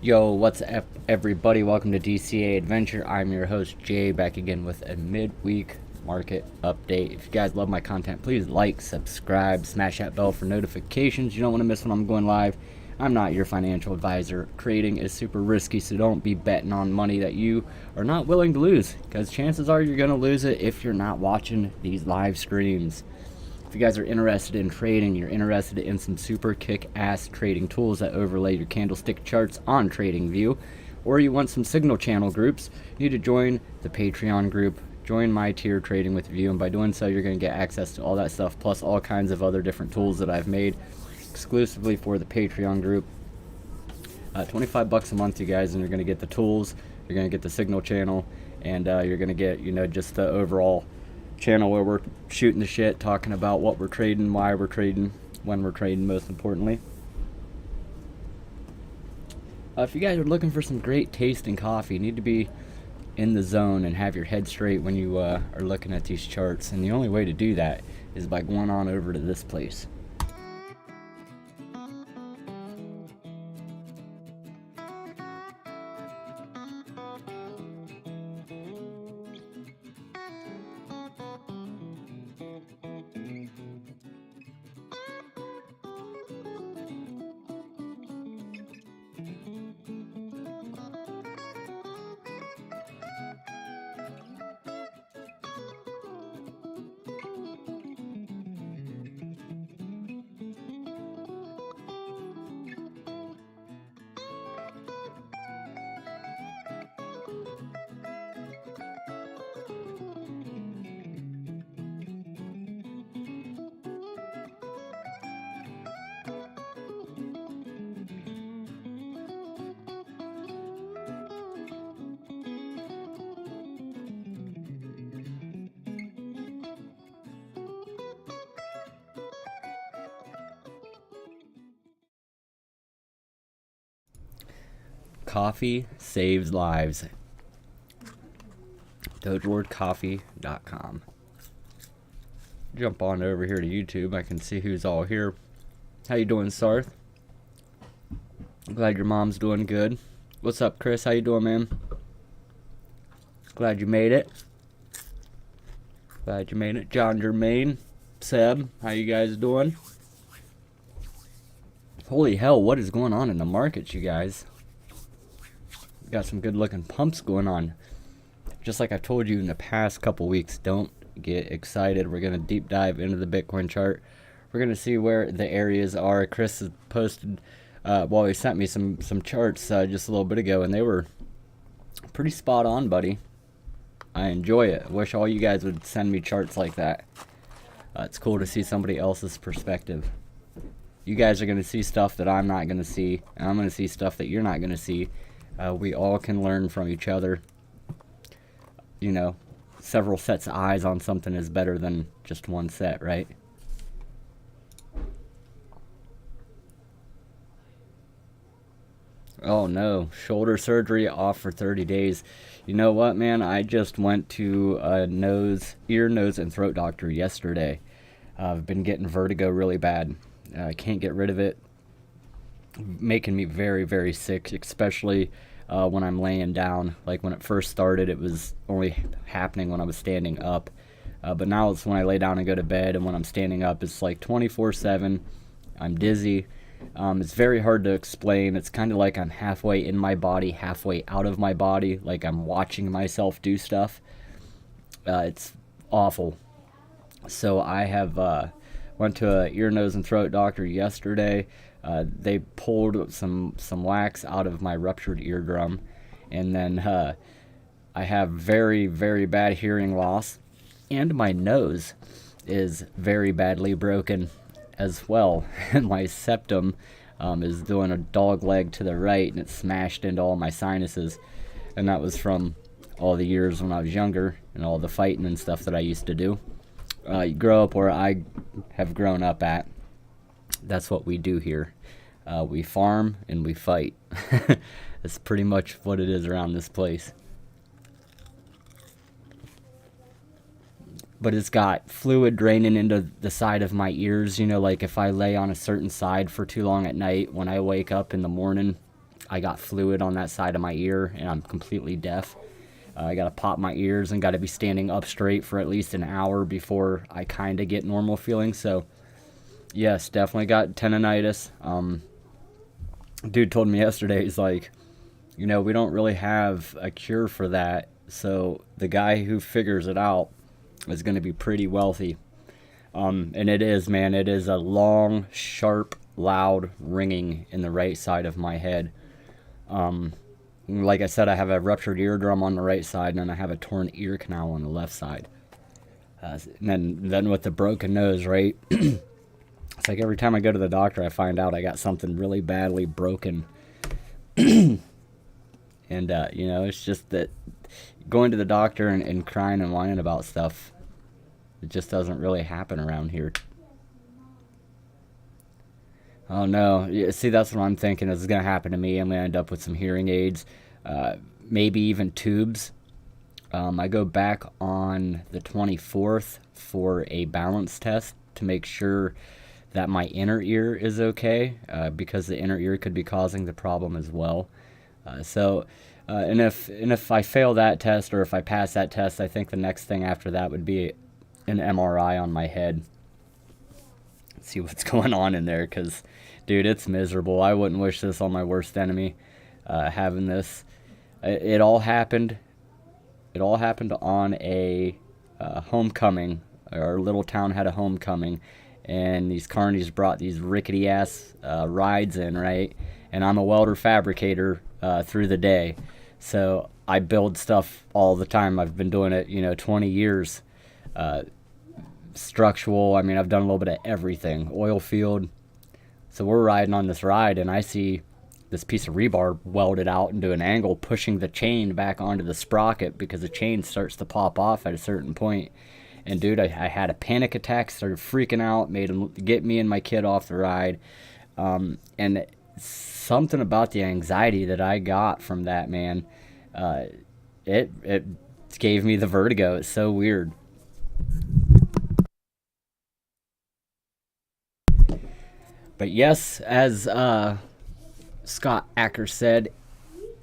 Yo, what's up, everybody? Welcome to DCA Adventure. I'm your host, Jay, back again with a midweek market update. If you guys love my content, please like, subscribe, smash that bell for notifications. You don't want to miss when I'm going live. I'm not your financial advisor. Trading is super risky, so don't be betting on money that you are not willing to lose, because chances are you're going to lose it if you're not watching these live streams. If you guys are interested in trading, you're interested in some super kick-ass trading tools that overlay your candlestick charts on TradingView, or you want some signal channel groups, you need to join the Patreon group, join my tier Trading with View, and by doing so you're going to get access to all that stuff, plus all kinds of other different tools that I've made exclusively for the Patreon group. 25 bucks a month, you guys, and you're going to get the tools, you're going to get the signal channel, and you're going to get, just the overall channel where we're shooting the shit, talking about what we're trading, why we're trading, when we're trading, most importantly. If you guys are looking for some great tasting coffee, you need to be in the zone and have your head straight when you are looking at these charts, and the only way to do that is by going on over to this place. Coffee saves lives. DogeLordCoffee.com. Jump on over here to YouTube. I can see who's all here. How you doing, Sarth? Glad your mom's doing good. What's up, Chris? How you doing, man? Glad you made it. Glad you made it. John Germain, Seb, how you guys doing? Holy hell, what is going on in the markets, you guys? Got some good looking pumps going on. Just like I've told you in the past couple weeks, don't get excited. We're going to deep dive into the Bitcoin chart. We're going to see where the areas are. Chris has posted, he sent me some charts just a little bit ago, and they were pretty spot on, buddy. I enjoy it. I wish all you guys would send me charts like that. It's cool to see somebody else's perspective. You guys are going to see stuff that I'm not going to see, and I'm going to see stuff that you're not going to see. We all can learn from each other. Several sets of eyes on something is better than just one set, right? Oh no, shoulder surgery off for 30 days. You know what, man? I just went to a ear, nose, and throat doctor yesterday. I've been getting vertigo really bad. I can't get rid of it. Making me very, very sick, especially when I'm laying down. Like when it first started, it was only happening when I was standing up, but now it's when I lay down and go to bed, and when I'm standing up, it's like 24/7. I'm dizzy. It's very hard to explain. It's kind of like I'm halfway in my body, halfway out of my body, like I'm watching myself do stuff. It's awful. So I have went to a ear, nose, and throat doctor yesterday. They pulled some wax out of my ruptured eardrum, and then I have very, very bad hearing loss, and my nose is very badly broken as well, and my septum is doing a dog leg to the right, and it's smashed into all my sinuses, and that was from all the years when I was younger and all the fighting and stuff that I used to do. You grow up where I have grown up at. That's what we do here. We farm and we fight. That's pretty much what it is around this place. but it's got fluid draining into the side of my ears. You know, like if I lay on a certain side for too long at night, when I wake up in the morning, I got fluid on that side of my ear, and I'm completely deaf. I gotta pop my ears and gotta be standing up straight for at least an hour before I kind of get normal feeling. So yes, definitely got tendonitis. Dude told me yesterday, he's like, you know, we don't really have a cure for that, so the guy who figures it out is going to be pretty wealthy. And it is, man, it is a long, sharp, loud ringing in the right side of my head. Like I said, I have a ruptured eardrum on the right side, and then I have a torn ear canal on the left side. And then with the broken nose, right? It's like every time I go to the doctor, I find out I got something really badly broken. And, you know, it's just that going to the doctor and crying and whining about stuff, it just doesn't really happen around here. Oh, no. Yeah, see, that's what I'm thinking is going to happen to me. I'm going to end up with some hearing aids, maybe even tubes. I go back on the 24th for a balance test to make sure that my inner ear is okay, because the inner ear could be causing the problem as well. And if I fail that test, or if I pass that test, I think the next thing after that would be an MRI on my head. See what's going on in there, because, dude, it's miserable. I wouldn't wish this on my worst enemy, having this. It all happened. It all happened on a homecoming. Our little town had a homecoming, and these carnies brought these rickety ass rides in, right? And I'm a welder fabricator through the day, so I build stuff all the time. I've been doing it, 20 years. Structural, I mean, I've done a little bit of everything. Oil field. So we're riding on this ride, and I see this piece of rebar welded out into an angle, pushing the chain back onto the sprocket, because the chain starts to pop off at a certain point. And dude, I had a panic attack, started freaking out, made him get me and my kid off the ride. And something about the anxiety that I got from that, man, it gave me the vertigo. It's so weird. But yes, as Scott Acker said,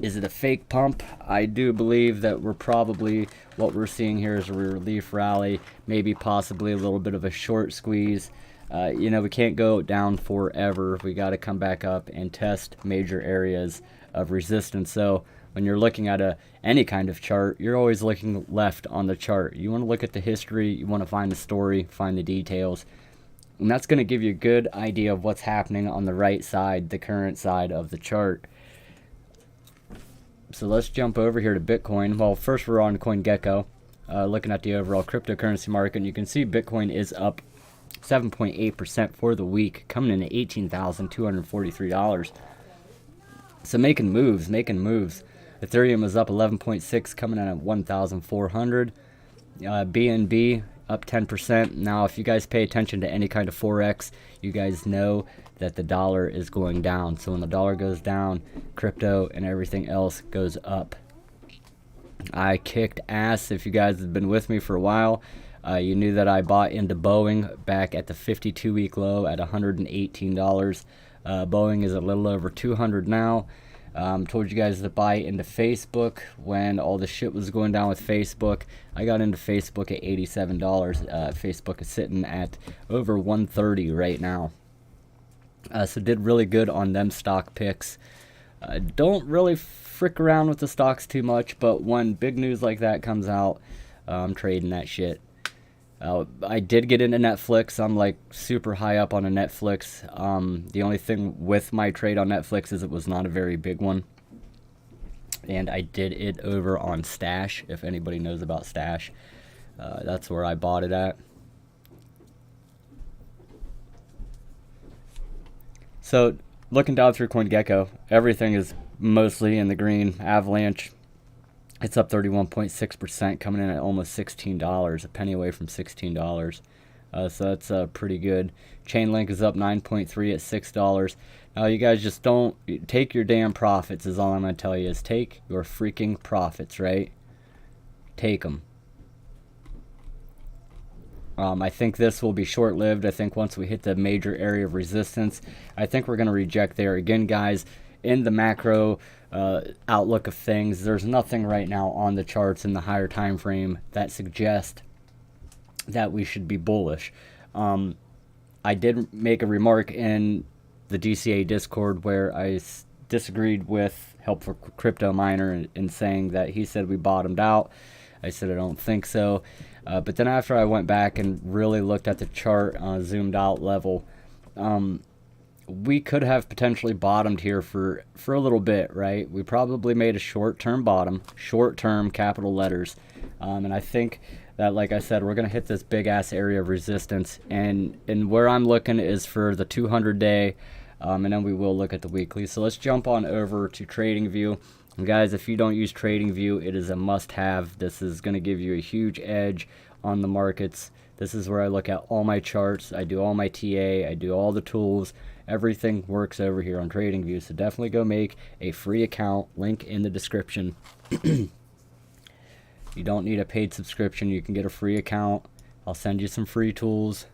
is it a fake pump? I do believe that what we're seeing here is a relief rally, maybe possibly a little bit of a short squeeze. We can't go down forever. We got to come back up and test major areas of resistance. So when you're looking at any kind of chart, you're always looking left on the chart. You want to look at the history, you want to find the story, find the details. And that's going to give you a good idea of what's happening on the right side, the current side of the chart. So let's jump over here to Bitcoin. Well, first we're on CoinGecko, looking at the overall cryptocurrency market. And you can see Bitcoin is up 7.8% for the week, coming in at $18,243. So making moves. Ethereum is up 11.6, coming in at 1,400. BNB up 10%. Now, if you guys pay attention to any kind of Forex, you guys know that the dollar is going down. So when the dollar goes down, crypto and everything else goes up. I kicked ass. If you guys have been with me for a while, you knew that I bought into Boeing back at the 52-week low at $118. Boeing is a little over $200 now. Told you guys to buy into Facebook when all the shit was going down with Facebook. I got into Facebook at $87. Facebook is sitting at over $130 right now. So did really good on them stock picks. Don't really frick around with the stocks too much, but when big news like that comes out, I'm trading that shit. I did get into Netflix. I'm like super high up on a Netflix. The only thing with my trade on Netflix is it was not a very big one. And I did it over on Stash, if anybody knows about Stash. That's where I bought it at. So looking down through CoinGecko, everything is mostly in the green. Avalanche, it's up 31.6%, coming in at almost $16, a penny away from $16. So that's pretty good. Chainlink is up 9.3 at $6. Now, you guys just don't take your damn profits, is all I'm going to tell you, is take your freaking profits, right? Take them. I think this will be short-lived. I think once we hit the major area of resistance, I think we're going to reject there. Again, guys, in the macro outlook of things, there's nothing right now on the charts in the higher time frame that suggest that we should be bullish. I did make a remark in the DCA Discord where I disagreed with Helpful Crypto Miner in saying that he said we bottomed out. I said I don't think so. But then after I went back and really looked at the chart on a zoomed out level, we could have potentially bottomed here for a little bit, right? We probably made a short-term bottom, short-term capital letters. And I think that, like I said, we're going to hit this big-ass area of resistance. And where I'm looking is for the 200-day, and then we will look at the weekly. So let's jump on over to TradingView. And guys, if you don't use TradingView, it is a must-have. This is going to give you a huge edge on the markets. This is where I look at all my charts. I do all my TA. I do all the tools. Everything works over here on TradingView. So definitely go make a free account. Link in the description. You don't need a paid subscription. You can get a free account. I'll send you some free tools.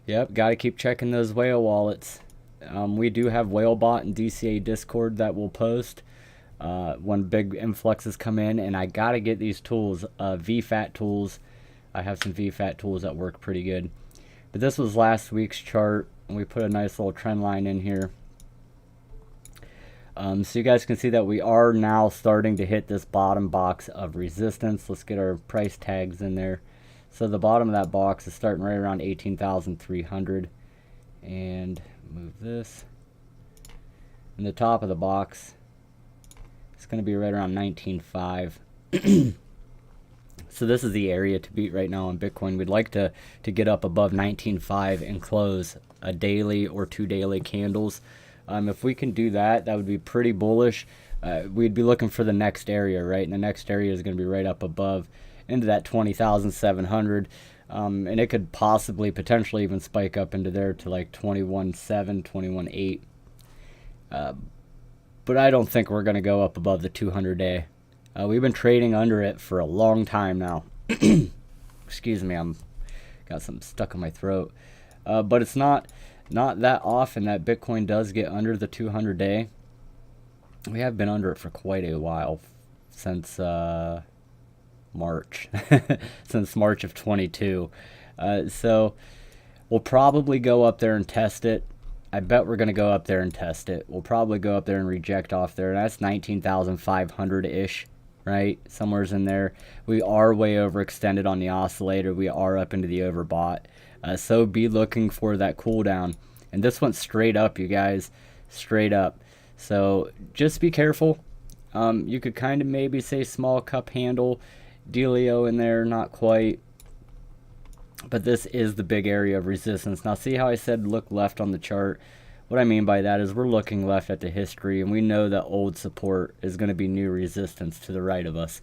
Yep, got to keep checking those whale wallets. We do have WhaleBot and DCA Discord that will post when big influxes come in, and I got to get these tools, VFAT tools. I have some VFAT tools that work pretty good. But this was last week's chart, and we put a nice little trend line in here. So you guys can see that we are now starting to hit this bottom box of resistance. Let's get our price tags in there. So the bottom of that box is starting right around 18,300. And move this. And the top of the box is going to be right around 19.5. So this is the area to beat right now on Bitcoin. We'd like to get up above 19.5 and close a daily or 2 daily candles. If we can do that, that would be pretty bullish. We'd be looking for the next area, right? And the next area is going to be right up above into that 20,700. And it could possibly, potentially even spike up into there to like 21.7, 21.8. But I don't think we're going to go up above the 200-day. We've been trading under it for a long time now. Excuse me, I'm got something stuck in my throat. But it's not that often that Bitcoin does get under the 200-day. We have been under it for quite a while, since March, since March of 22. So we'll probably go up there and test it. I bet we're going to go up there and test it. We'll probably go up there and reject off there. That's 19,500-ish, right? Somewhere's in there. We are way overextended on the oscillator. We are up into the overbought. So be looking for that cool down. And this went straight up, you guys. Straight up. So just be careful. You could kind of maybe say small cup handle dealio in there. Not quite. But this is the big area of resistance. Now see how I said look left on the chart? What I mean by that is we're looking left at the history, and we know that old support is going to be new resistance to the right of us.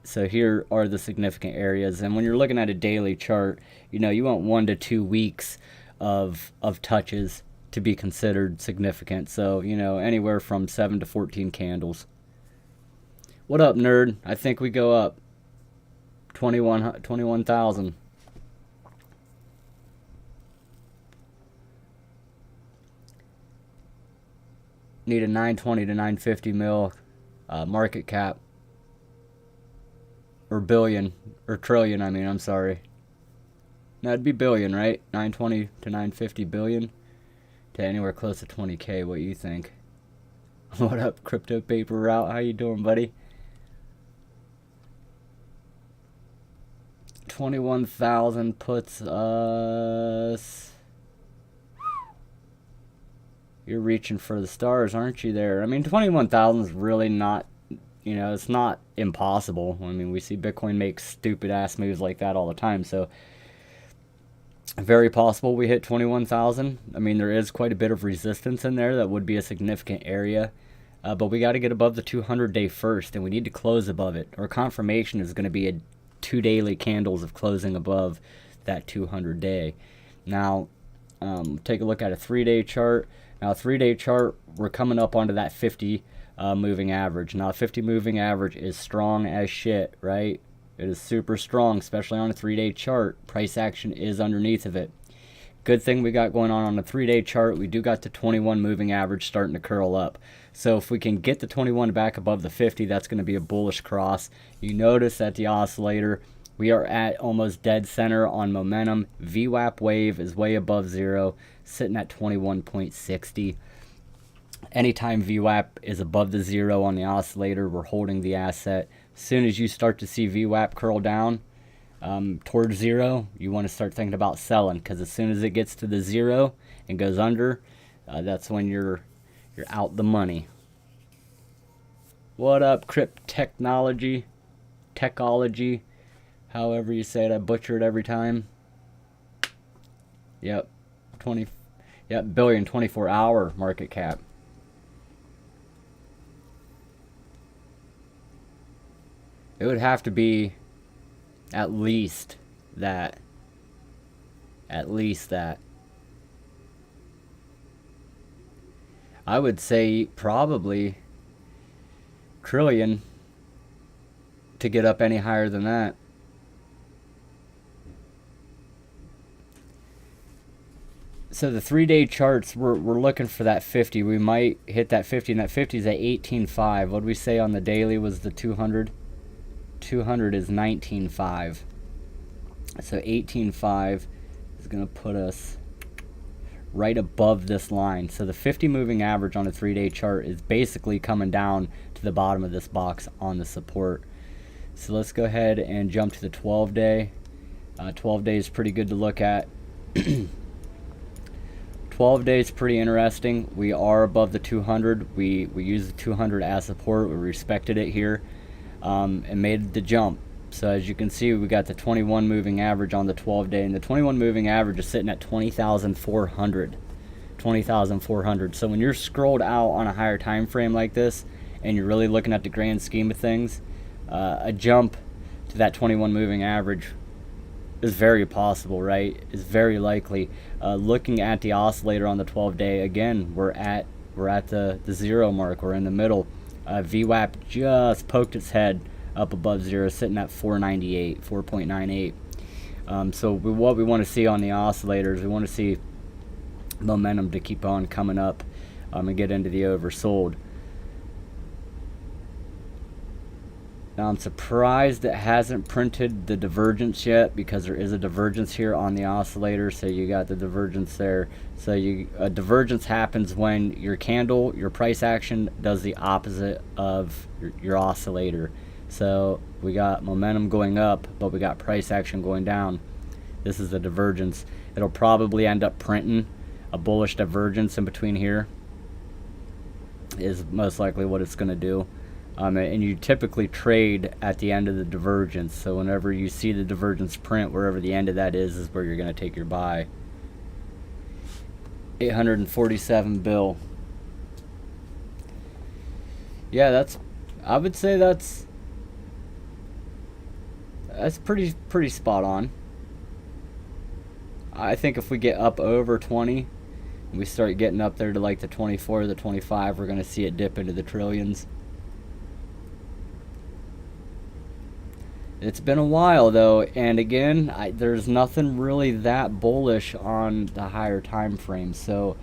So here are the significant areas. And when you're looking at a daily chart, you know, you want 1 to 2 weeks of touches to be considered significant. So, you know, anywhere from 7 to 14 candles. What up, nerd? I think we go up 21,000. Need a 920 to 950 mil market cap. Or billion. Or trillion, I mean, I'm sorry. No, it'd be billion, right? 920 to 950 billion. To anywhere close to 20K, what you think? What up, Crypto Paper Route? How you doing, buddy? 21,000 puts us... You're reaching for the stars, aren't you there? I mean, 21,000 is really not, you know, it's not impossible. I mean, we see Bitcoin make stupid-ass moves like that all the time, so very possible we hit 21,000. I mean, there is quite a bit of resistance in there. That would be a significant area, but we got to get above the 200-day first, and we need to close above it. Our confirmation is going to be 2 daily candles of closing above that 200-day. Now, take a look at a 3-day chart. Now, a 3-day chart, we're coming up onto that 50 moving average. Now, a 50 moving average is strong as shit, right? It is super strong, especially on a 3-day chart. Price action is underneath of it. Good thing we got going on the 3-day chart, we do got the 21 moving average starting to curl up. So if we can get the 21 back above the 50, that's going to be a bullish cross. You notice that the oscillator, we are at almost dead center on momentum. VWAP wave is way above zero, sitting at 21.60. Anytime VWAP is above the zero on the oscillator, we're holding the asset. As soon as you start to see VWAP curl down towards zero, you want to start thinking about selling, because as soon as it gets to the zero and goes under, that's when you're out the money. What up, Crypt Technology, however you say it, I butcher it every time. Yep, billion 24-hour market cap. It would have to be at least that. I would say probably trillion to get up any higher than that. So the 3-day charts, we're looking for that 50. We might hit that 50, and that 50 is at 18.5. What did we say on the daily was the 200? 200 is 19.5. So 18.5 is going to put us right above this line. So the 50 moving average on a 3-day chart is basically coming down to the bottom of this box on the support. So let's go ahead and jump to the 12-day. 12 days pretty good to look at. 12 days pretty interesting. We are above the 200. We use the 200 as support. We respected it here and made the jump. So as you can see, we got the 21 moving average on the 12-day, and the 21 moving average is sitting at 20,400. 20,400. So when you're scrolled out on a higher time frame like this, and you're really looking at the grand scheme of things, a jump to that 21 moving average is very possible, right? Is very likely. Looking at the oscillator on the 12-day, again, we're at the zero mark. We're in the middle. VWAP just poked its head up above zero, sitting at 498, 4.98. So what we want to see on the oscillators, we want to see momentum to keep on coming up and get into the oversold. Now I'm surprised it hasn't printed the divergence yet, because there is a divergence here on the oscillator. So you got the divergence there. So a divergence happens when your candle, your price action, does the opposite of your oscillator. So we got momentum going up, but we got price action going down. This is the divergence. It'll probably end up printing a bullish divergence in between here, is most likely what it's going to do. And you typically trade at the end of the divergence. So whenever you see the divergence print, wherever the end of that is where you're going to take your buy. 847 bill. Yeah, I would say that's pretty spot on. I think if we get up over 20 and we start getting up there to like the 24, the 25, we're going to see it dip into the trillions. It's been a while though, and again, there's nothing really that bullish on the higher time frame. So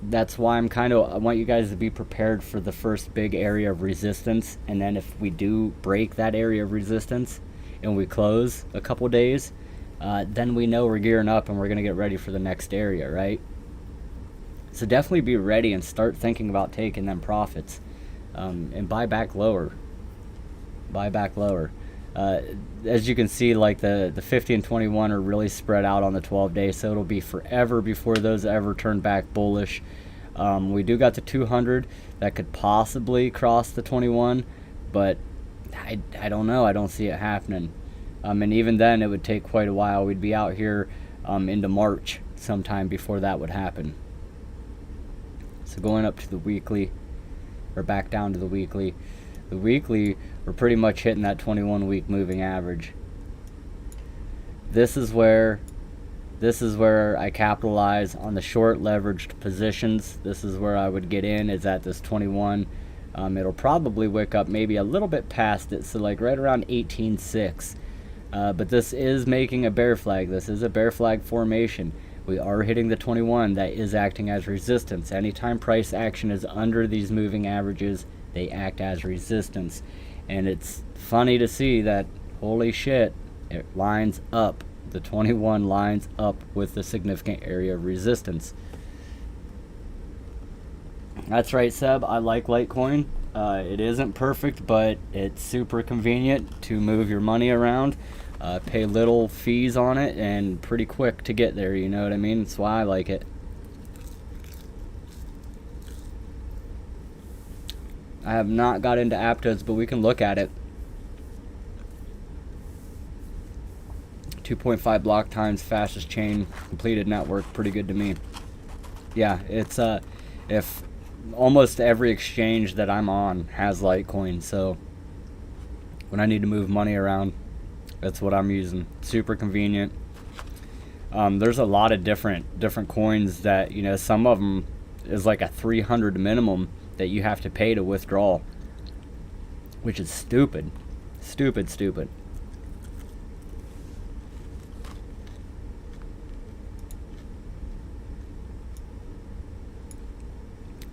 that's why I want you guys to be prepared for the first big area of resistance, and then if we do break that area of resistance and we close a couple days, then we know we're gearing up and we're going to get ready for the next area, right? So definitely be ready and start thinking about taking them profits, and buy back lower. As you can see, like the 50 and 21 are really spread out on the 12-day, so it'll be forever before those ever turn back bullish. We do got the 200 that could possibly cross the 21, but I don't know. I don't see it happening. And even then, it would take quite a while. We'd be out here into March sometime before that would happen. So going up to the weekly, or back down to the weekly. The weekly, we're pretty much hitting that 21-week moving average. This is where I capitalize on the short leveraged positions. This is where I would get in, is at this 21. It'll probably wick up maybe a little bit past it, so like right around 18.6. But this is making a bear flag. This is a bear flag formation. We are hitting the 21. That is acting as resistance. Anytime price action is under these moving averages, they act as resistance. And it's funny to see that, holy shit, it lines up. The 21 lines up with the significant area of resistance. That's right, Seb. I like Litecoin. It isn't perfect, but it's super convenient to move your money around. Pay little fees on it and pretty quick to get there, you know what I mean? That's why I like it. I have not got into Aptos, but we can look at it. 2.5 block times, fastest chain, completed network, pretty good to me. Yeah, it's if almost every exchange that I'm on has Litecoin, so when I need to move money around, that's what I'm using. Super convenient. There's a lot of different coins that, you know, some of them is like a 300 minimum that you have to pay to withdraw, which is stupid. Stupid.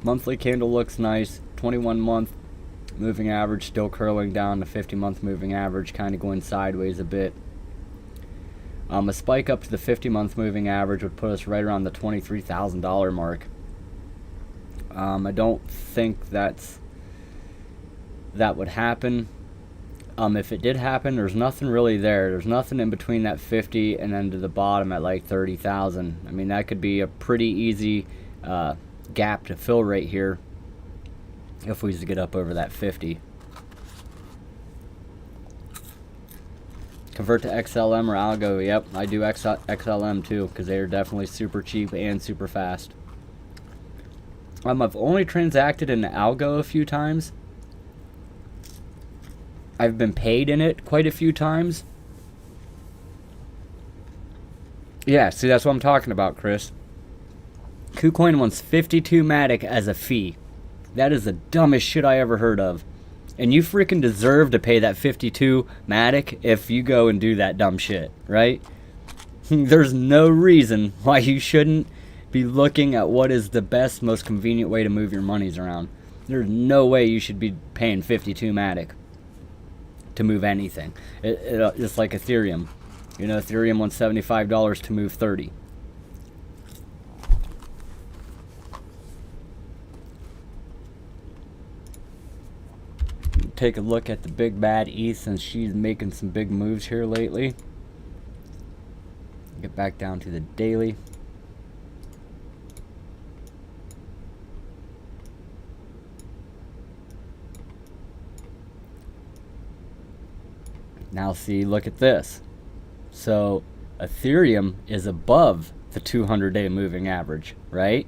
Monthly candle looks nice. 21 month moving average still curling down. The 50 month moving average kind of going sideways a bit. A spike up to the 50 month moving average would put us right around the $23,000 mark. I don't think that would happen. If it did happen, there's nothing really there. There's nothing in between that 50 and then to the bottom at like 30,000. I mean, that could be a pretty easy gap to fill right here if we just get up over that 50. Convert to XLM or Algo. Yep, I do XLM too, because they are definitely super cheap and super fast. I've only transacted in Algo a few times. I've been paid in it quite a few times. Yeah, see, that's what I'm talking about, Chris. KuCoin wants 52 Matic as a fee. That is the dumbest shit I ever heard of. And you freaking deserve to pay that 52 Matic if you go and do that dumb shit, right? There's no reason why you shouldn't be looking at what is the best, most convenient way to move your monies around. There's no way you should be paying 52 Matic to move anything. It's like Ethereum. You know, Ethereum wants $75 to move 30. Take a look at the big bad ETH, since she's making some big moves here lately. Get back down to the daily. Now see, look at this. So Ethereum is above the 200-day moving average, right?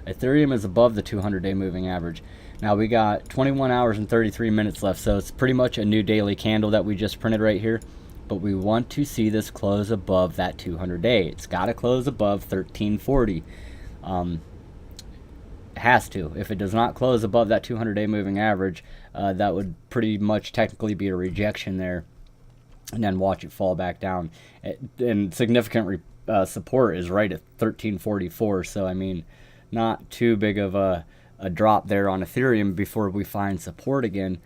Ethereum is above the 200-day moving average. Now we got 21 hours and 33 minutes left, so it's pretty much a new daily candle that we just printed right here. But we want to see this close above that 200-day. It's got to close above 1340. It has to. If it does not close above that 200-day moving average, that would pretty much technically be a rejection there. And then watch it fall back down. And significant support is right at 1344. So, I mean, not too big of a drop there on Ethereum before we find support again.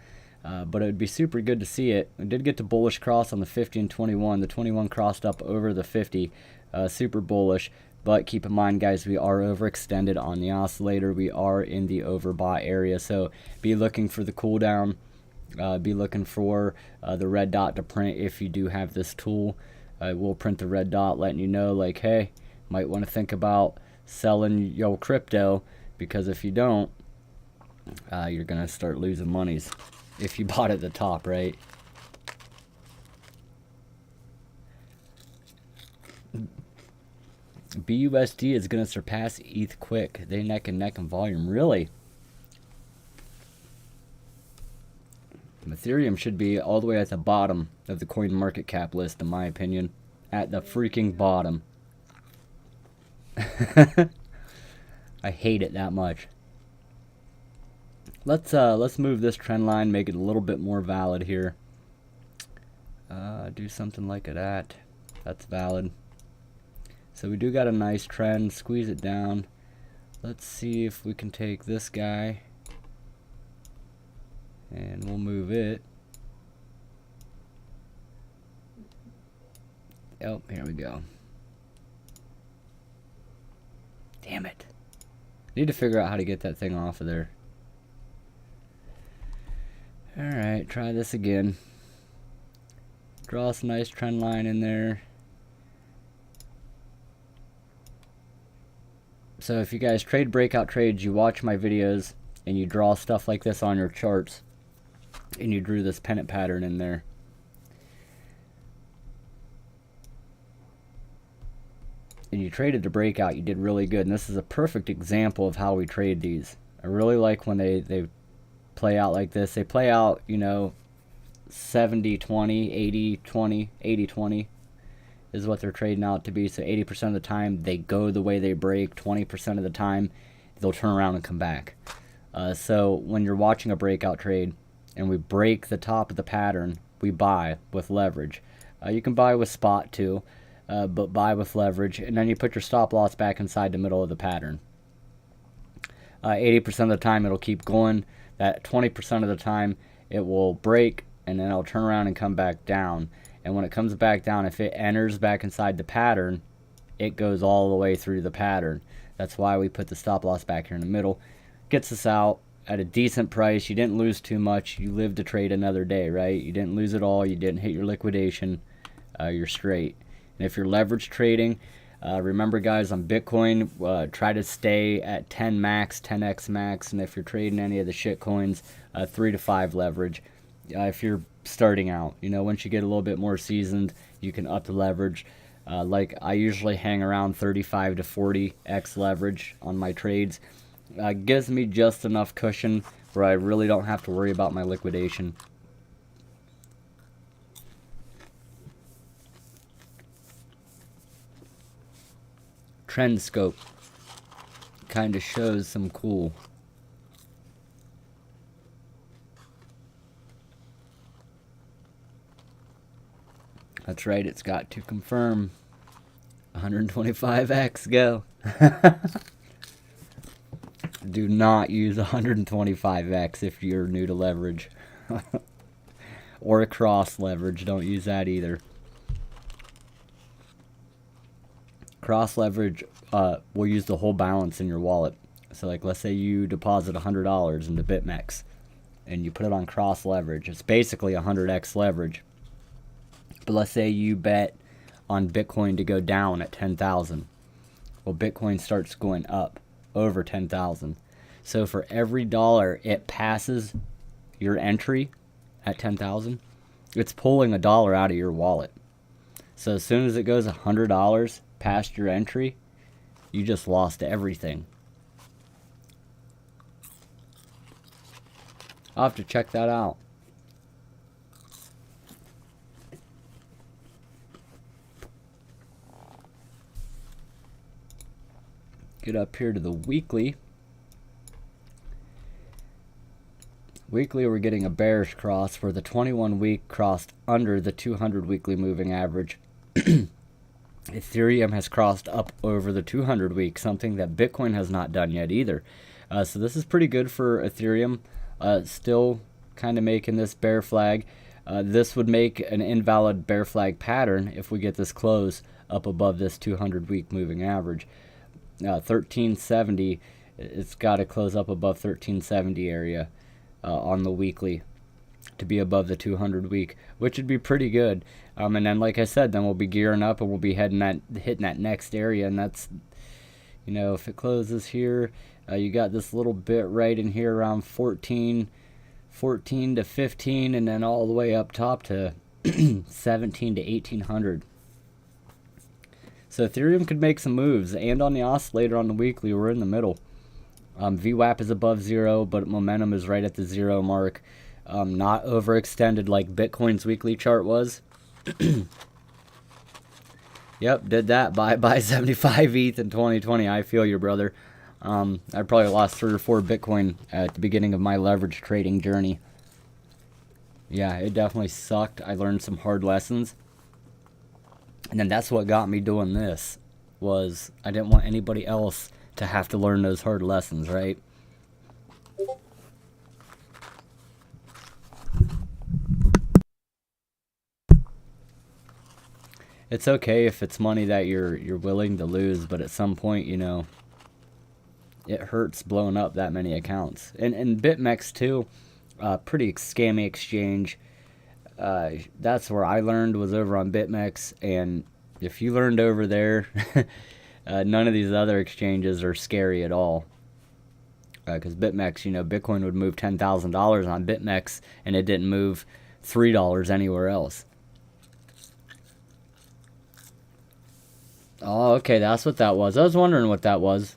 But it would be super good to see it. We did get to bullish cross on the 50 and 21. The 21 crossed up over the 50. Super bullish. But keep in mind, guys, we are overextended on the oscillator. We are in the overbought area. So be looking for the cool down. Be looking for the red dot to print if you do have this tool. We'll print the red dot letting you know, like, hey, might want to think about selling your crypto, because if you don't, you're going to start losing monies if you bought at the top, right? BUSD is going to surpass ETH quick. They neck and neck in volume. Really? Ethereum should be all the way at the bottom of the coin market cap list, in my opinion. At the freaking bottom. I hate it that much. Let's move this trend line, make it a little bit more valid here. Do something like that. That's valid. So we do got a nice trend. Squeeze it down. Let's see if we can take this guy and we'll move it. Oh, here we go. Damn it. Need to figure out how to get that thing off of there. Alright, try this again. Draw us a nice trend line in there. So if you guys trade breakout trades, you watch my videos and you draw stuff like this on your charts, and you drew this pennant pattern in there. And you traded the breakout, you did really good. And this is a perfect example of how we trade these. I really like when they play out like this. They play out, you know, 70-20, 80-20, 80-20 is what they're trading out to be. So 80% of the time they go the way they break. 20% of the time they'll turn around and come back. So when you're watching a breakout trade and we break the top of the pattern, we buy with leverage. You can buy with spot too, but buy with leverage, and then you put your stop loss back inside the middle of the pattern. 80% of the time it'll keep going. That 20% of the time it will break, and then it'll turn around and come back down. And when it comes back down, if it enters back inside the pattern, it goes all the way through the pattern. That's why we put the stop loss back here in the middle. Gets us out at a decent price. You didn't lose too much. You lived to trade another day, right? You didn't lose it all. You didn't hit your liquidation. You're straight. And if you're leverage trading, remember guys, on Bitcoin, try to stay at 10 max, 10x max. And if you're trading any of the shit coins, 3 to 5 leverage. If you're starting out, you know, once you get a little bit more seasoned, you can up the leverage. Like I usually hang around 35 to 40x leverage on my trades. Gives me just enough cushion where I really don't have to worry about my liquidation. Trend scope kind of shows some cool. That's right, it's got to confirm. 125x, go. Do not use 125x if you're new to leverage. Or a cross leverage, don't use that either. Cross leverage will use the whole balance in your wallet. So like let's say you deposit $100 into Phemex and you put it on cross leverage. It's basically 100x leverage. But let's say you bet on Bitcoin to go down at 10,000. Well, Bitcoin starts going up over 10,000. So for every dollar it passes your entry at 10,000, it's pulling a dollar out of your wallet. So as soon as it goes $100 past your entry, you just lost everything. I'll have to check that out. Get up here to the weekly. Weekly, we're getting a bearish cross where the 21 week crossed under the 200 weekly moving average. Ethereum has crossed up over the 200 week, something that Bitcoin has not done yet either. So this is pretty good for Ethereum. Still kind of making this bear flag. This would make an invalid bear flag pattern if we get this close up above this 200 week moving average. 1370, it's got to close up above 1370 area on the weekly to be above the 200 week, which would be pretty good. And then like I said, then we'll be gearing up and we'll be hitting that next area, and that's, you know, if it closes here, you got this little bit right in here around 14 to 15, and then all the way up top to 17 to 1800. So Ethereum could make some moves, and on the oscillator on the weekly, we're in the middle. VWAP is above 0, but momentum is right at the 0 mark. Not overextended like Bitcoin's weekly chart was. Yep, did that. Buy 75 ETH in 2020. I feel you, brother. I probably lost 3 or 4 Bitcoin at the beginning of my leverage trading journey. Yeah, it definitely sucked. I learned some hard lessons. And then that's what got me doing this. was I didn't want anybody else to have to learn those hard lessons, right? It's okay if it's money that you're willing to lose, but at some point, you know, it hurts blowing up that many accounts. And BitMEX too, pretty scammy exchange. That's where I learned, was over on BitMEX, and if you learned over there, none of these other exchanges are scary at all. Because BitMEX, you know, Bitcoin would move $10,000 on BitMEX, and it didn't move $3 anywhere else. Oh, okay, that's what that was. I was wondering what that was.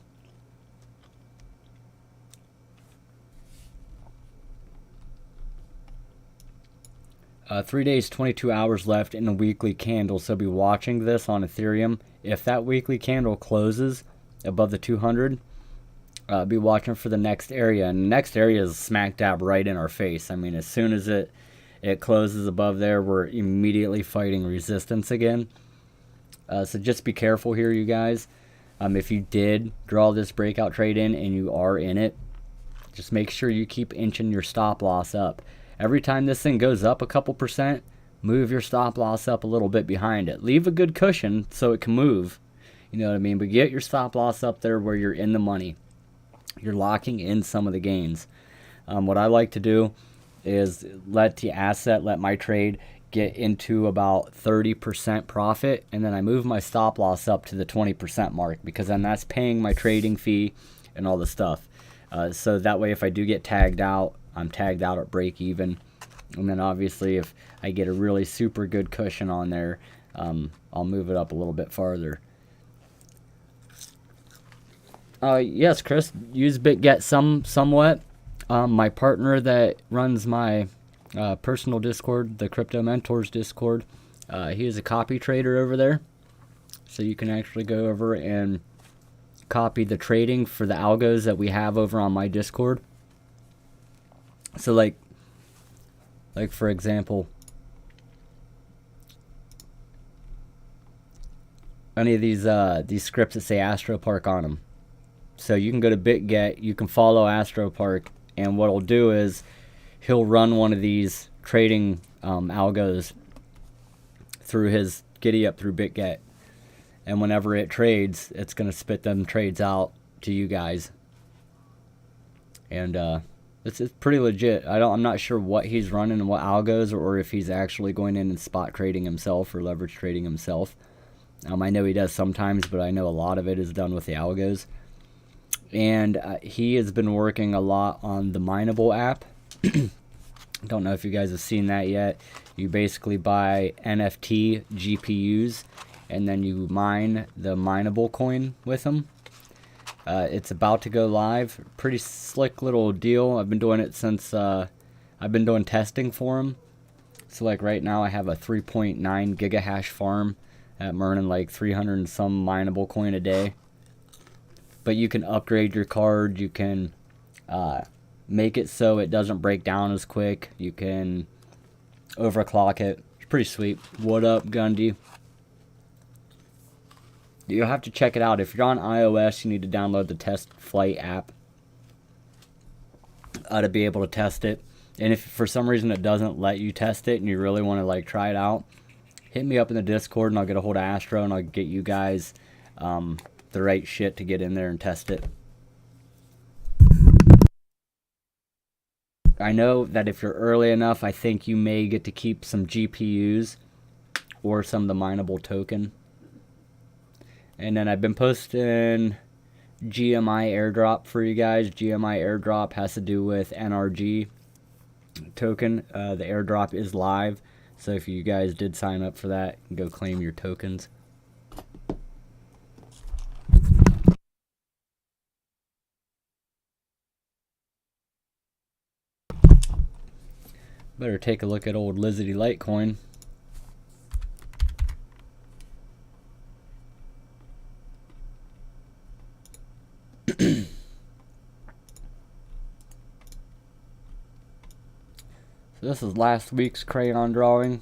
3 days, 22 hours left in a weekly candle. So be watching this on Ethereum. If that weekly candle closes above the 200, be watching for the next area. And the next area is smack dab right in our face. I mean, as soon as it closes above there, we're immediately fighting resistance again. So just be careful here, you guys. If you did draw this breakout trade in and you are in it, just make sure you keep inching your stop loss up. Every time this thing goes up a couple percent, move your stop loss up a little bit behind it. Leave a good cushion so it can move. You know what I mean? But get your stop loss up there where you're in the money. You're locking in some of the gains. What I like to do is let my trade get into about 30% profit, and then I move my stop loss up to the 20% mark, because then that's paying my trading fee and all the stuff. So that way, if I do get tagged out, I'm tagged out at break even. And then obviously if I get a really super good cushion on there, I'll move it up a little bit farther. Yes, Chris, use BitGet somewhat. My partner that runs my personal Discord, the Crypto Mentors Discord, he is a copy trader over there. So you can actually go over and copy the trading for the algos that we have over on my Discord. So like for example, any of these scripts that say AstroPark on them. So you can go to BitGet, you can follow AstroPark, and what it'll do is he'll run one of these trading algos through his giddy up through BitGet, and whenever it trades, it's gonna spit them trades out to you guys. And it's pretty legit. I'm not sure what he's running and what algos, or if he's actually going in and spot trading himself or leverage trading himself. I know he does sometimes, but I know a lot of it is done with the algos. And he has been working a lot on the Mineable app. Don't know if you guys have seen that yet. You basically buy NFT GPUs, and then you mine the Mineable coin with them. It's about to go live. Pretty slick little deal. I've been doing it since I've been doing testing for him. So like right now I have a 3.9 gigahash farm at earning like 300 and some mineable coin a day. But you can upgrade your card. You can make it so it doesn't break down as quick. You can overclock it. It's pretty sweet. What up, Gundy? You'll have to check it out. If you're on iOS, you need to download the Test Flight app to be able to test it. And if for some reason it doesn't let you test it and you really want to like try it out, hit me up in the Discord and I'll get a hold of Astro and I'll get you guys the right shit to get in there and test it. I know that if you're early enough, I think you may get to keep some GPUs or some of the mineable token. And then I've been posting GMI airdrop for you guys. GMI airdrop has to do with NRG token. The airdrop is live. So if you guys did sign up for that, go claim your tokens. Better take a look at old Lizzie Litecoin. So this is last week's crayon drawing.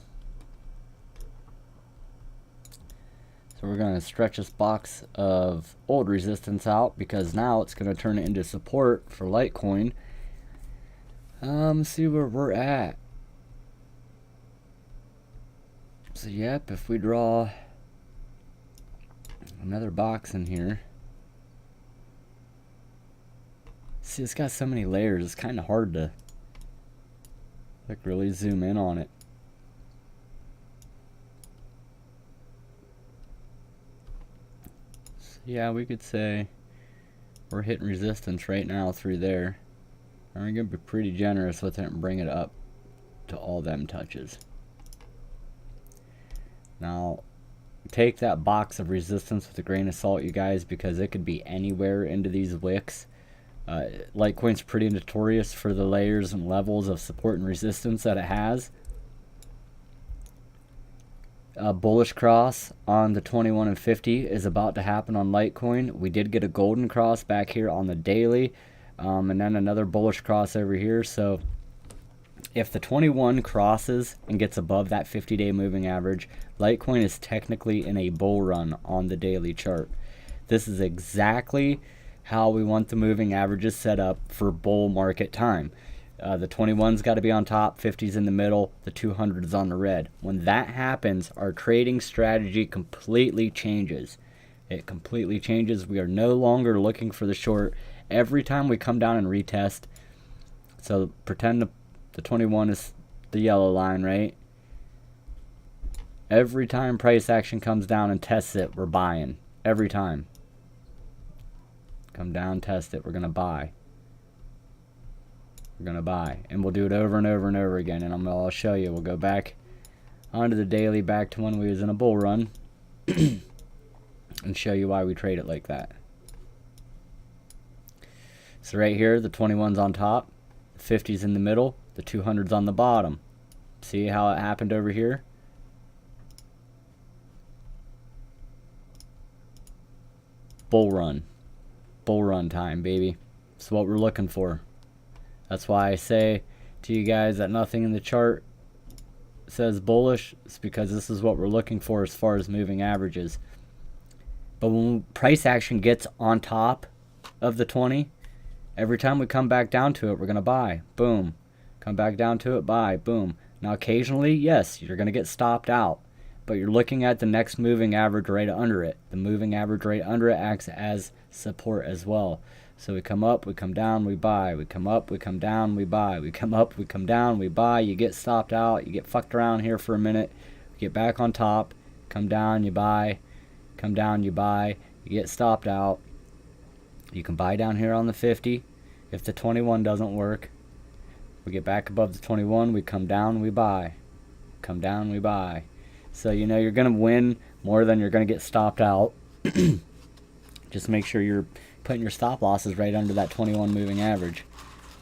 So So we're going to stretch this box of old resistance out because now it's going to turn it into support for Litecoin. See where we're at. So yep, if we draw another box in here. See, it's got so many layers, it's kind of hard to like really zoom in on it. So yeah, we could say we're hitting resistance right now through there. And we're going to be pretty generous with it and bring it up to all them touches. Now, take that box of resistance with a grain of salt, you guys, because it could be anywhere into these wicks. Litecoin's pretty notorious for the layers and levels of support and resistance that it has. A bullish cross on the 21 and 50 is about to happen on Litecoin. We did get a golden cross back here on the daily, and then another bullish cross over here. So if the 21 crosses and gets above that 50-day moving average, Litecoin is technically in a bull run on the daily chart. This is exactly how we want the moving averages set up for bull market time. The 21's got to be on top, 50's in the middle, the 200's on the red. When that happens, our trading strategy completely changes. It completely changes. We are no longer looking for the short every time we come down and retest. So pretend the 21 is the yellow line, right? Every time price action comes down and tests it, we're buying. Every time. Come down, test it, we're going to buy. We're going to buy. And we'll do it over and over and over again. And I'll show you. We'll go back onto the daily, back to when we was in a bull run. And show you why we trade it like that. So right here, the 21's on top. The 50's in the middle. The 200's on the bottom. See how it happened over here? Bull run. Bull run time, baby. That's what we're looking for. That's why I say to you guys that nothing in the chart says bullish. It's because this is what we're looking for as far as moving averages. But when price action gets on top of the 20, every time we come back down to it, we're going to buy. Boom. Come back down to it, buy. Boom. Now occasionally, yes, you're going to get stopped out. But you're looking at the next moving average right under it. The moving average right under it acts as support as well. So we come up, we come down, we buy. We come up, we come down, we buy. We come up, we come down, we buy. You get stopped out. You get fucked around here for a minute. You get back on top. Come down, you buy. Come down, you buy. You get stopped out. You can buy down here on the 50. If the 21 doesn't work, we get back above the 21. We come down, we buy. Come down, we buy. So, you know, you're going to win more than you're going to get stopped out. Just make sure you're putting your stop losses right under that 21 moving average.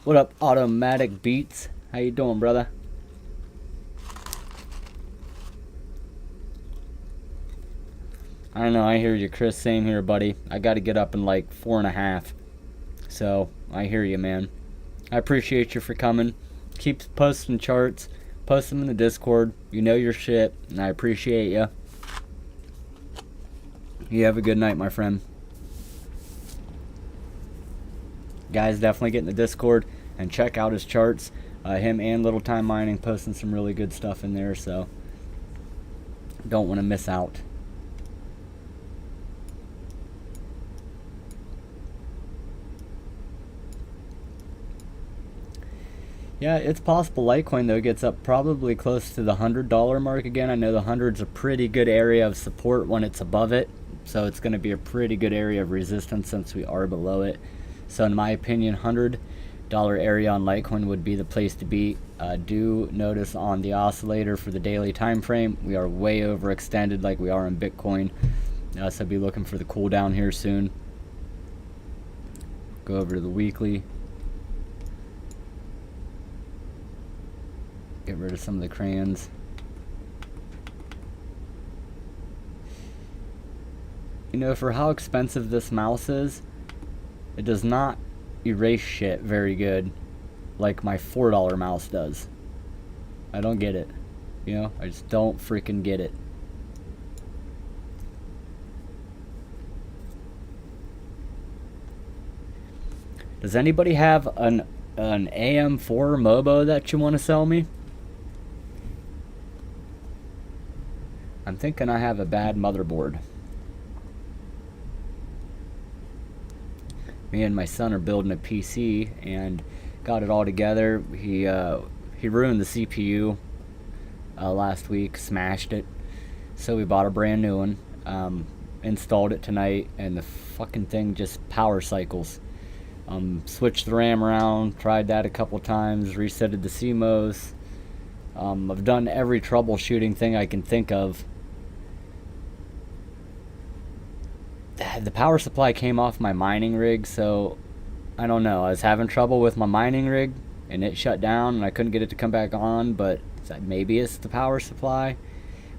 What up, Automatic Beats? How you doing, brother? I don't know, I hear you, Chris. Same here, buddy. I got to get up in like 4.5. So, I hear you, man. I appreciate you for coming. Keep posting charts. Post them in the Discord. You know your shit, and I appreciate you. You have a good night, my friend. Guys, definitely get in the Discord and check out his charts. Him and Little Time Mining posting some really good stuff in there, so don't want to miss out. Yeah, it's possible Litecoin, though, gets up probably close to the $100 mark again. I know the 100's a pretty good area of support when it's above it. So it's going to be a pretty good area of resistance since we are below it. So in my opinion, $100 area on Litecoin would be the place to be. Do notice on the oscillator for the daily time frame, we are way overextended like we are in Bitcoin. So be looking for the cool down here soon. Go over to the weekly. Get rid of some of the crayons. You know, for how expensive this mouse is, it does not erase shit very good like my $4 mouse does. I don't get it. You know, I just don't freaking get it. Does anybody have an AM4 Mobo that you want to sell me? I'm thinking I have a bad motherboard. Me and my son are building a PC and got it all together. He ruined the CPU last week, smashed it. So we bought a brand new one, installed it tonight, and the fucking thing just power cycles. Switched the RAM around, tried that a couple times, resetted the CMOS. I've done every troubleshooting thing I can think of. The power supply came off my mining rig, so I don't know. I was having trouble with my mining rig, and it shut down, and I couldn't get it to come back on, but maybe it's the power supply.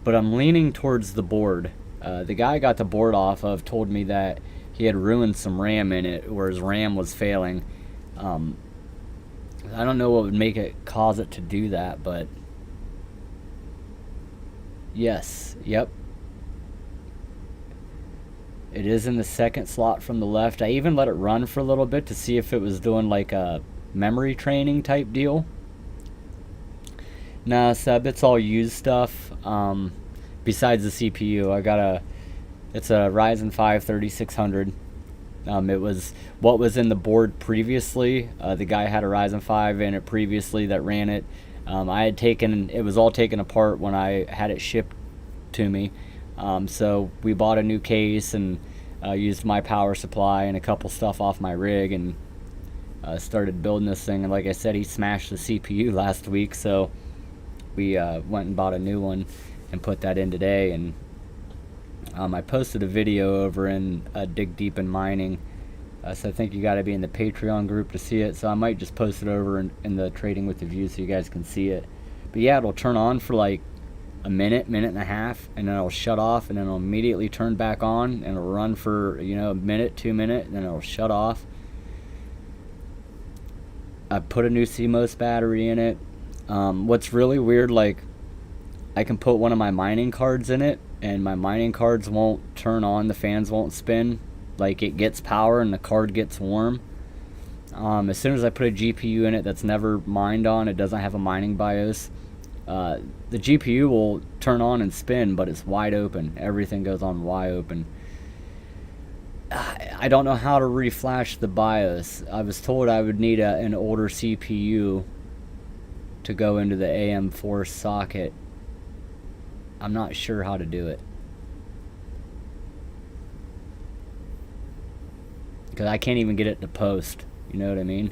But I'm leaning towards the board. The guy I got the board off of told me that he had ruined some RAM in it, or his RAM was failing. I don't know what would cause it to do that, but yes, yep. It is in the second slot from the left. I even let it run for a little bit to see if it was doing like a memory training type deal. Nah, Seb, it's all used stuff. Besides the CPU, it's a Ryzen 5 3600. It was what was in the board previously. The guy had a Ryzen 5 in it previously that ran it. It was all taken apart when I had it shipped to me. So we bought a new case and used my power supply and a couple stuff off my rig and started building this thing. And like I said, he smashed the CPU last week, so we went and bought a new one and put that in today. And I posted a video over in Dig Deep in Mining, so I think you got to be in the Patreon group to see it. So I might just post it over in the Trading with the View so you guys can see it. But yeah, it'll turn on for like a minute and a half, and then it'll shut off, and then it'll immediately turn back on, and it'll run for, a minute, 2 minutes, and then it'll shut off. I put a new CMOS battery in it. What's really weird, like, I can put one of my mining cards in it, and my mining cards won't turn on, the fans won't spin. Like, it gets power and the card gets warm. As soon as I put a GPU in it that's never mined on, it doesn't have a mining BIOS, the GPU will turn on and spin, but it's wide open. Everything goes on wide open. I don't know how to reflash the BIOS. I was told I would need an older CPU to go into the AM4 socket. I'm not sure how to do it, because I can't even get it to post. You know what I mean?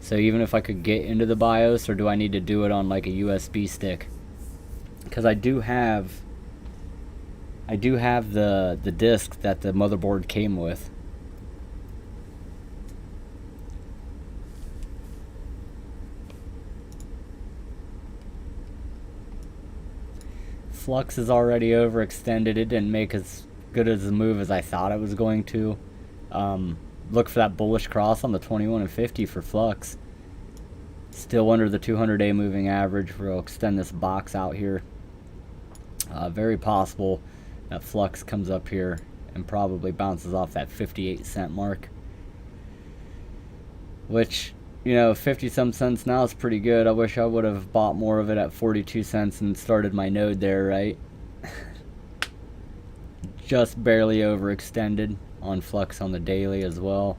So even if I could get into the BIOS, or do I need to do it on like a USB stick? Because I do have the disc that the motherboard came with. Flux is already overextended. It didn't make as good as a move as I thought it was going to. Look for that bullish cross on the 21 and 50 for Flux. Still under the 200-day moving average. We'll extend this box out here. Very possible that Flux comes up here and probably bounces off that 58-cent mark. Which, 50-some cents now is pretty good. I wish I would have bought more of it at 42 cents and started my node there, right? Just barely overextended on Flux on the daily as well.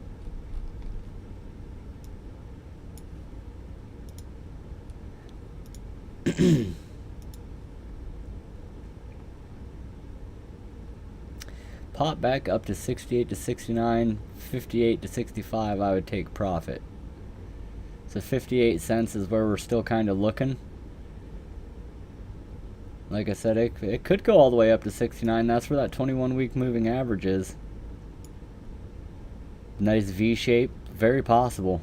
Pop back up to 68 to 69, 58 to 65, I would take profit. So 58 cents is where we're still kind of looking. Like I said, it could go all the way up to 69. That's where that 21-week moving average is. Nice V shape, very possible.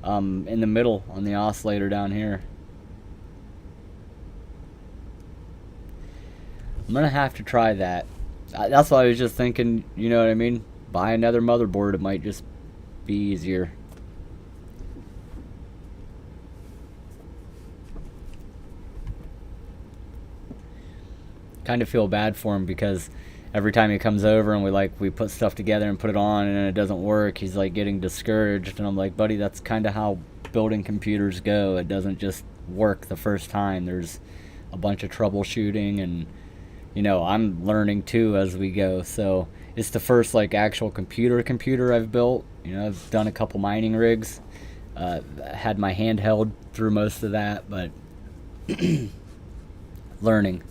In the middle on the oscillator down here. I'm gonna have to try that. That's what I was just thinking, you know what I mean? Buy another motherboard, it might just be easier. Kind of feel bad for him because every time he comes over and we put stuff together and put it on and it doesn't work, he's like getting discouraged. And I'm like, buddy, that's kind of how building computers go. It doesn't just work the first time. There's a bunch of troubleshooting, and you know, I'm learning too as we go. So it's the first like actual computer I've built. You know, I've done a couple mining rigs, had my handheld through most of that, but learning.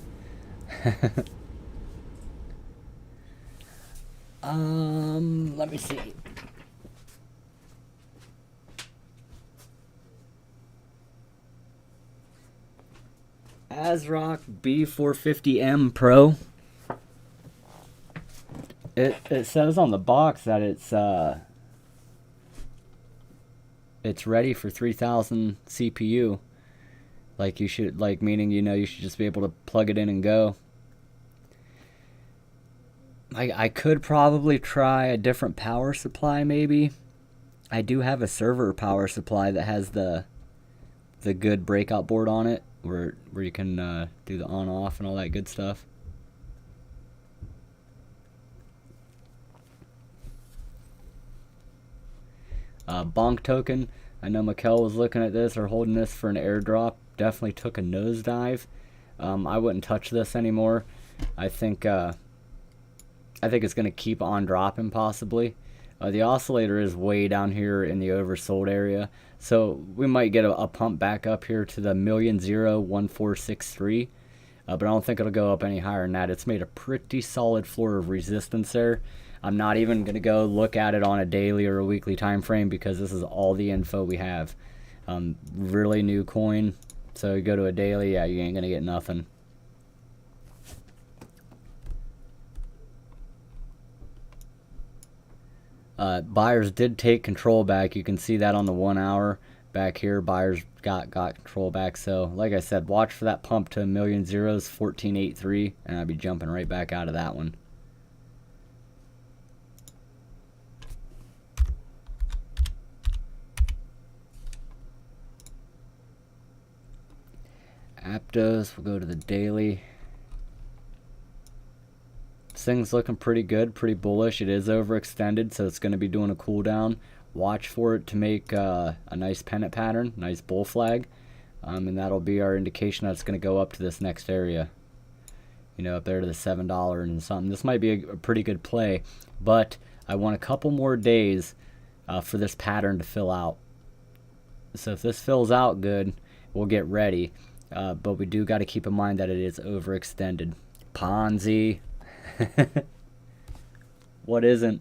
Let me see. ASRock B450M Pro. It says on the box that it's ready for 3000 CPU. Like you should, like, meaning, you know, you should just be able to plug it in and go. I could probably try a different power supply maybe. I do have a server power supply that has the good breakout board on it where you can do the on off and all that good stuff. Bonk token. I know Mikkel was looking at this or holding this for an airdrop. Definitely took a nosedive. I wouldn't touch this anymore. I think it's going to keep on dropping possibly. The oscillator is way down here in the oversold area, so we might get a pump back up here to the 1,000,01463, but I don't think it'll go up any higher than that. It's made a pretty solid floor of resistance there. I'm not even going to go look at it on a daily or a weekly time frame because this is all the info we have. Really new coin, so you go to a daily, yeah, you ain't going to get nothing. Buyers did take control back. You can see that on the 1 hour back here. Buyers got control back. So like I said, watch for that pump to 1,000,000 1483, and I'll be jumping right back out of that one. Aptos, we'll go to the daily. This thing's looking pretty good, pretty bullish. It is overextended, so it's going to be doing a cool down. Watch for it to make a nice pennant pattern, nice bull flag, and that'll be our indication that it's going to go up to this next area. You know, up there to the $7 and something. This might be a pretty good play, but I want a couple more days for this pattern to fill out. So if this fills out good, we'll get ready. But we do got to keep in mind that it is overextended. Ponzi. What isn't?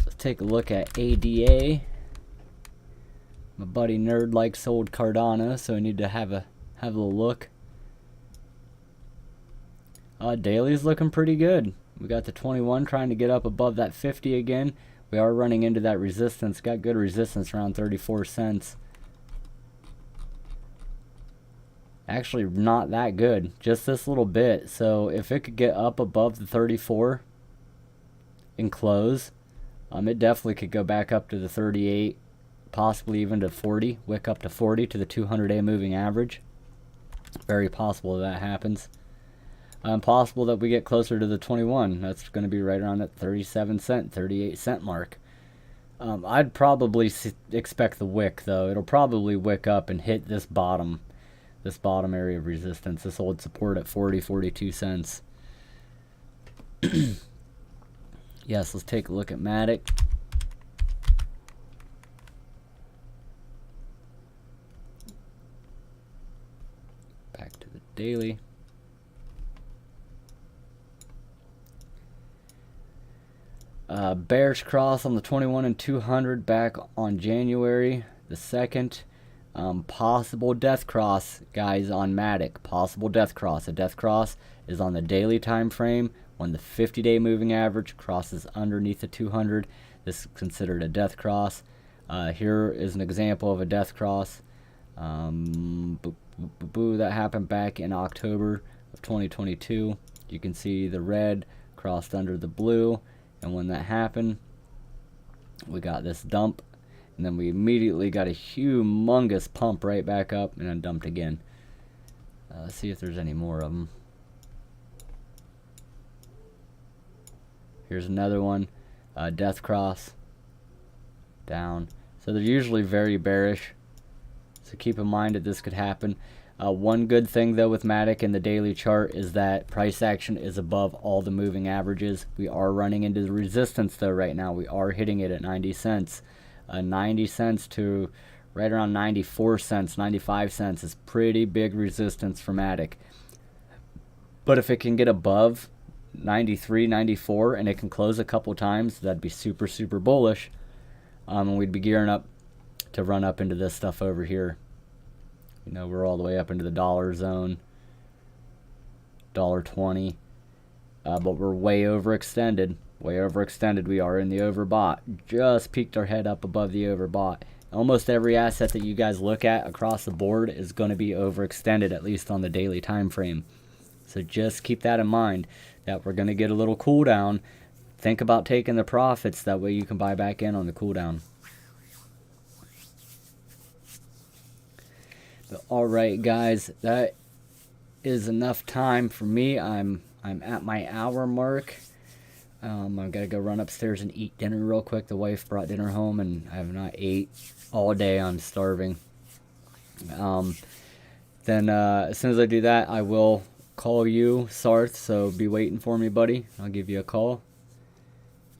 Let's take a look at ADA. My buddy Nerd likes sold Cardano, so I need to have a little look. Daily's looking pretty good. We got the 21 trying to get up above that 50 again. We are running into that resistance. Got good resistance around 34 cents. Actually, not that good. Just this little bit. So if it could get up above the 34 and close, it definitely could go back up to the 38, possibly even to 40. Wick up to 40 to the 200-day moving average. Very possible that happens. Possible that we get closer to the 21. That's going to be right around that 37 cent, 38 cent mark. I'd probably expect the wick, though. It'll probably wick up and hit this bottom area of resistance. This old support at 40, 42 cents. Yes, let's take a look at Matic. Back to the daily. Bearish cross on the 21 and 200 back on January the 2nd. Possible death cross, guys, on Matic. Possible death cross. A death cross is on the daily time frame when the 50-day moving average crosses underneath the 200. This is considered a death cross. Here is an example of a death cross. That happened back in October of 2022. You can see the red crossed under the blue. And when that happened, We got this dump, and then we immediately got a humongous pump right back up, and then dumped again. Let's see if there's any more of them. Here's another one, Death Cross, down. So they're usually very bearish, so keep in mind that this could happen. One good thing though with Matic in the daily chart is that price action is above all the moving averages. We are running into the resistance though right now. We are hitting it at 90 cents. 90 cents to right around 94 cents, 95 cents is pretty big resistance for Matic. But if it can get above 93, 94 and it can close a couple times, that'd be super, super bullish. And we'd be gearing up to run up into this stuff over here. You know, we're all the way up into the dollar zone, $1.20, but we're way overextended. Way overextended we are in the overbought. Just peeked our head up above the overbought. Almost every asset that you guys look at across the board is going to be overextended, at least on the daily time frame. So just keep that in mind, that we're going to get a little cool down. Think about taking the profits, that way you can buy back in on the cool down. Alright guys, that is enough time for me. I'm at my hour mark. I've got to go run upstairs and eat dinner real quick. The wife brought dinner home and I have not ate all day. I'm starving. Then as soon as I do that, I will call you, Sarth, so be waiting for me, buddy. I'll give you a call.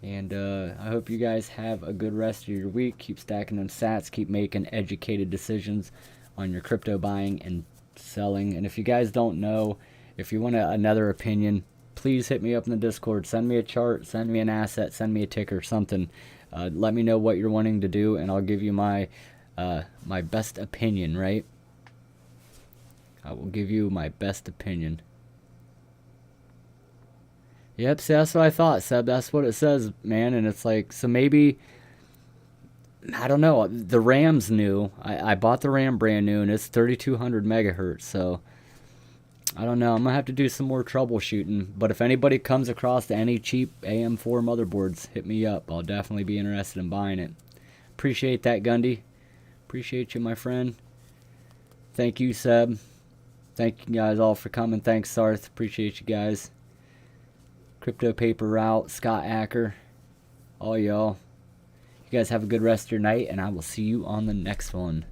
And I hope you guys have a good rest of your week. Keep stacking them sats. Keep making educated decisions on your crypto buying and selling. And if you guys don't know, if you want another opinion, please hit me up in the Discord. Send me a chart, send me an asset, send me a ticker, something. Let me know what you're wanting to do, and I'll give you my my best opinion, right? I will give you my best opinion. Yep, see, that's what I thought, Seb. That's what it says, man. And it's like, so maybe, I don't know. The RAM's new. I bought the RAM brand new, and it's 3200 megahertz. So I don't know. I'm gonna have to do some more troubleshooting. But if anybody comes across any cheap AM4 motherboards, hit me up. I'll definitely be interested in buying it. Appreciate that, Gundy. Appreciate you, my friend. Thank you, Seb. Thank you guys all for coming. Thanks, Sarth. Appreciate you guys. Crypto Paper Route, Scott Acker, all y'all. You guys have a good rest of your night, and I will see you on the next one.